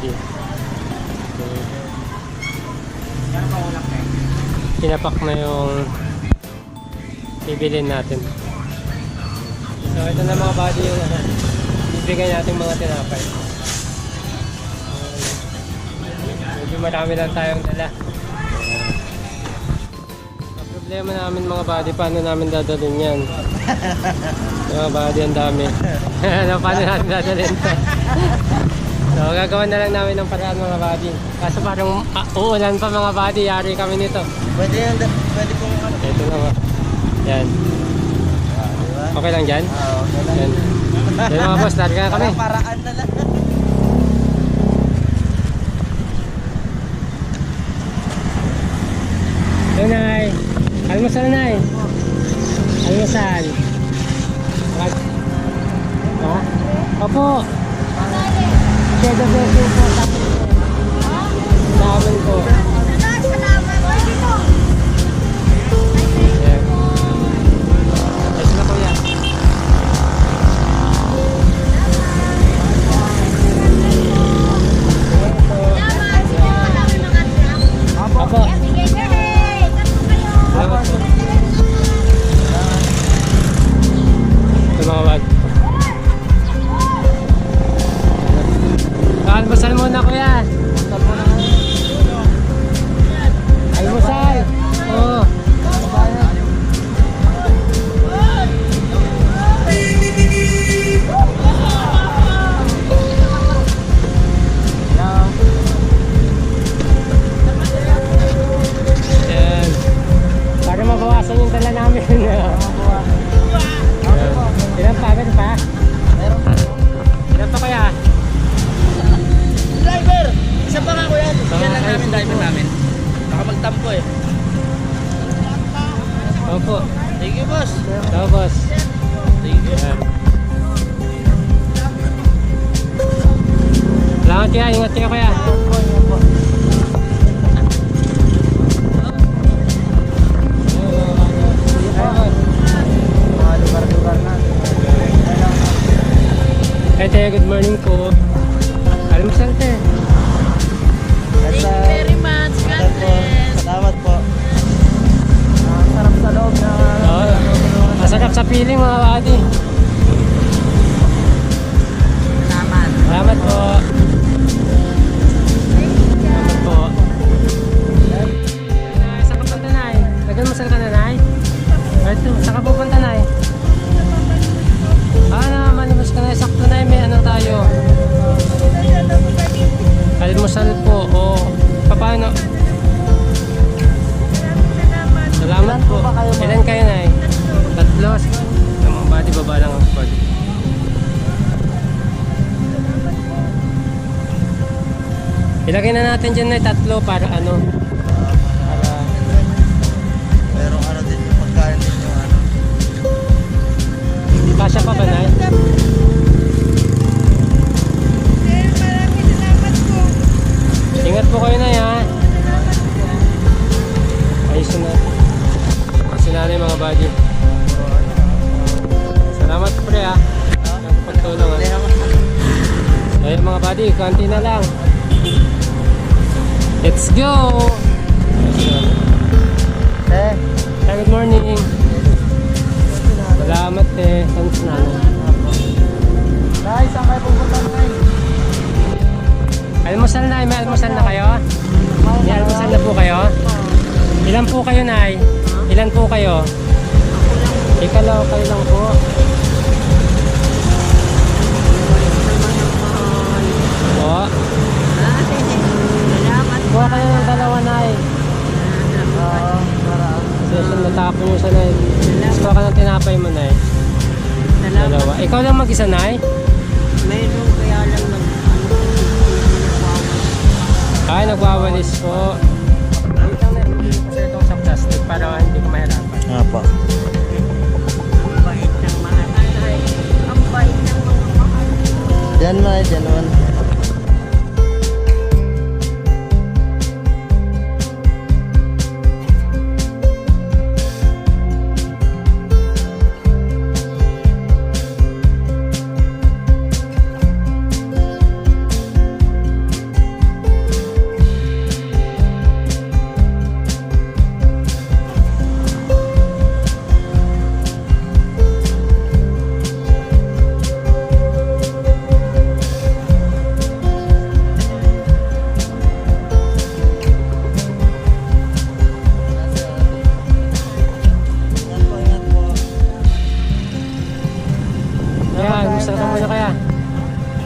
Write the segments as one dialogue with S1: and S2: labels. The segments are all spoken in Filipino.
S1: body. Tinapak na yung bibilin natin. So ito na mga body yung bibigay natin mga tinapay. Medyo marami lang tayong dala. Ang problema namin mga body, paano namin dadalhin yan? Mga body, ang dami. Paano natin dadalhin ito? So gagawin na lang namin ng paraan mga body. Kaso parang uulan pa mga body, yari kami nito.
S2: Pwede yan, pwede kong ano.
S1: Ito na ba? Yan. Okay lang dyan?
S2: Oo, okay lang.
S1: Yan. Yan mga boss, larga na kami.
S2: Paraan na lang.
S1: Yan Nay. Almusal Nay. Almusal. Ha? Opo. Share the blessing po. Salamat po. Yan. Ayos na kuya. Opo. Salamat po. Tumawag. Almusal muna kuya. Almusal. Oo. Ayan. Para mabawasan yung dala namin. Ayan. Ilan pa? Meron pa? Ilan pa kaya?
S2: Driver! Isa pa nga ko yan. Yan lang namin driver namin. Baka magtampo eh.
S1: Opo.
S2: Thank you, boss.
S1: Ciao boss.
S2: Thank you.
S1: Ayan. Salamat kaya. Ingat kayo kaya.
S2: Mga lugar-lugar na.
S1: Ate, good morning po. Almusal te.
S3: Thank you very much. God bless.
S2: Salamat po. Sarap sa loob na.
S1: Masarap sa piling mga buddy.
S3: Salamat.
S1: Salamat po. Salamat po. Nay, saan ka punta Nay? Nag-almusal ka na Nay? Ito, saan ka pupunta Nay? Malumas ka na. Sakto Nay, may ano tayo. Almusal po. O, paano? Salamat po. Ilan kayo Nay? Tatlo. Ito mga buddy, baba lang ang body. Ilagay na natin dyan Nay, tatlo para ano. Para
S2: Pero ano din yung pagkain din yung ano.
S1: kasya pa ba Nay? Ingat po kayo Nay ha. Ayos na. Ayos na Nay mga buddy. Salamat pre ha. Pagtulong ha. Ayun mga buddy, konti na lang. Let's go! Good morning. Salamat Thanks na.
S2: Nay, saan kayo pupunta Nay?
S1: Almusal Nay, may almusal na kayo? May almusal na po kayo? Ilan po kayo Nay? Ilan po kayo? Ikaw lang, kayo lang po. Po.
S3: Salamat.
S1: Kuha kayo ng dalawa Nay. Session natapon nyo sa Nay. Tapos kuha ka ng tinapay mo Nay. Dalawa. Ikaw lang mag-isa Nay?
S3: Mayroon kaya lang
S1: Ay, nagwawalis po. Wait lang na, hindi ko sa itong sa plastic para hindi ko mahirapan.
S2: Nga po.
S3: ang bait ng mga nanay. Ang bait ng mga mahal.
S2: Diyan man, diyan man.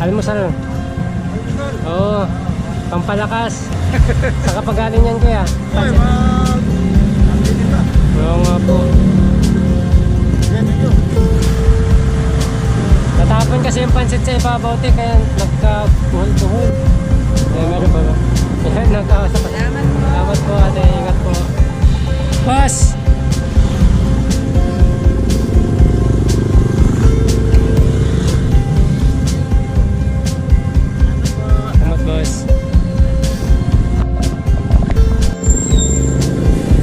S1: Almusal. Oo. Pampalakas. Sa kapag galing yan kuya.
S4: Ay,
S1: Oo nga po. Natapon kasi yung pansit sa ibabaw te, kaya nagka-buhol-buhol. Eh, meron ba ba? Yan, nagkakausap. Salamat po ate, ingat po. Boss! Salamat boss.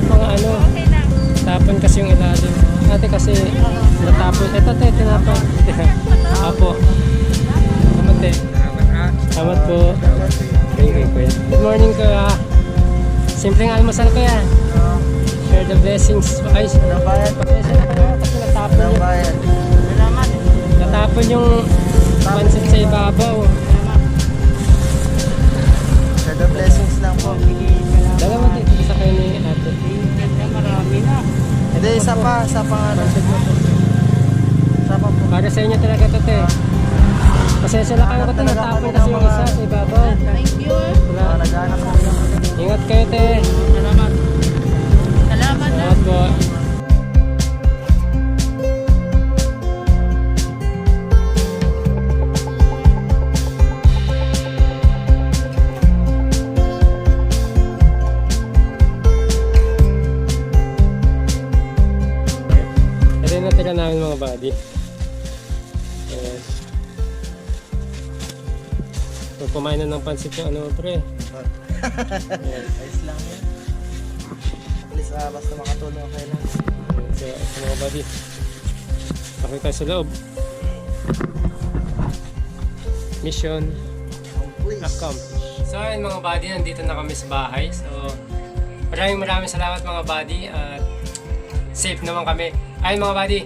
S1: Mga ano,
S3: Okay na.
S1: tapon kasi yung ilalim. Ate kasi natapon. Ito te, tinapon. Apo. Salamat te. Salamat po. Thank you, kuya. Good morning kuya. Simpleng almusal kuya. Share the blessings. Ay,
S4: Walang bayad.
S1: pasensya na kuya kasi natapon
S4: Walang
S1: yung,
S4: bayad.
S3: Salamat.
S1: natapon yung pansit sa ibabaw.
S4: For the blessings lang po.
S1: Dalawa dito sa kayo ni ate.
S3: Marami na.
S4: Hindi, isa pa nga.
S1: Pansit mo po.
S4: Isa pa po.
S1: Para sa inyo talaga to te. Pasensya na kayo kasi natapon kasi yung isa sa ibabaw.
S3: Thank you.
S1: Wala.
S4: Naghahanap po lang.
S1: Ingat kayo te.
S3: Salamat. Salamat na.
S1: Salamat po. Ito yung natira namin mga buddy. Ayan. Pumain na ng pansit yung ano pre. Ayan.
S4: Ayos lang yan. At least basta makatulong okay lang.
S1: So, mga buddy. Okay tayo sa loob. Mission
S4: Please.
S1: accomplished. So ayun mga buddy, nandito na kami sa bahay. So maraming salamat mga buddy at safe naman kami. Ayun mga buddy,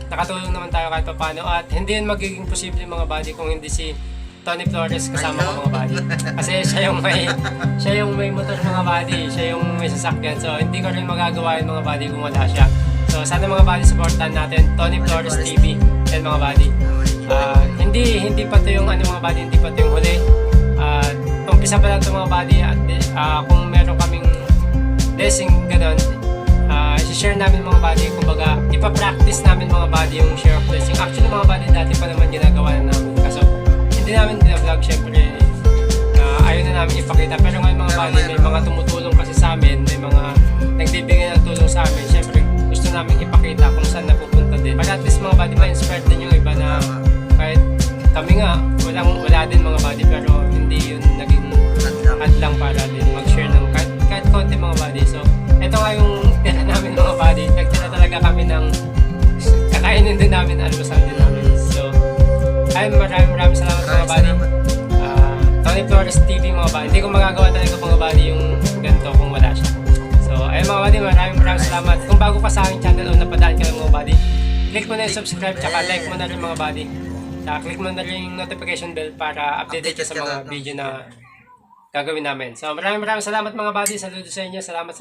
S1: nakatulong naman tayo kahit paano at hindi yun magiging posible mga buddy kung hindi si Tony Flores kasama ko mga buddy. Kasi siya yung may motor mga buddy, siya yung may sasakyan. So hindi ko rin magagawa yun mga buddy kung wala siya. So sana mga buddy supportan natin Tony Flores TV and mga buddy. Hindi pa to yung ano mga buddy, hindi pa to yung huli. Umpisa pa lang to mga buddy at kung meron kaming blessing ganun, i-share namin mga buddy, kumbaga ipa-practice namin mga buddy yung share of blessing. Actually mga buddy, dati pa naman ginagawa na namin. Kaso hindi namin vlog syempre. Ayaw na namin ipakita. Pero ngayon mga buddy, may mga tumutulong kasi sa amin, may mga nagbibigay ng tulong sa amin. Syempre gusto namin ipakita kung saan napupunta din. Para at least mga buddy, ma-inspire din yung iba na kahit kami nga, wala din mga buddy, pero hindi yun naging hadlang para din mag-share ng kahit konti mga buddy. So, ito nga yung tira namin mga buddy. Nagtira talaga kami ng kakainin din namin, almusal din namin. So, ay maraming salamat mga buddy. Tony Flores TV mga buddy. Hindi ko magagawa talaga mga buddy yung ganito kung wala siya. So, ay mga buddy, maraming salamat. Kung bago ka sa aking channel o napadaan ka lang mga buddy, click mo na yung subscribe, tsaka like mo na rin mga buddy. Tsaka click mo na rin yung notification bell para updated ka sa mga video na gagawin namin. So maraming salamat mga buddy. Saludo sa inyo. Salamat.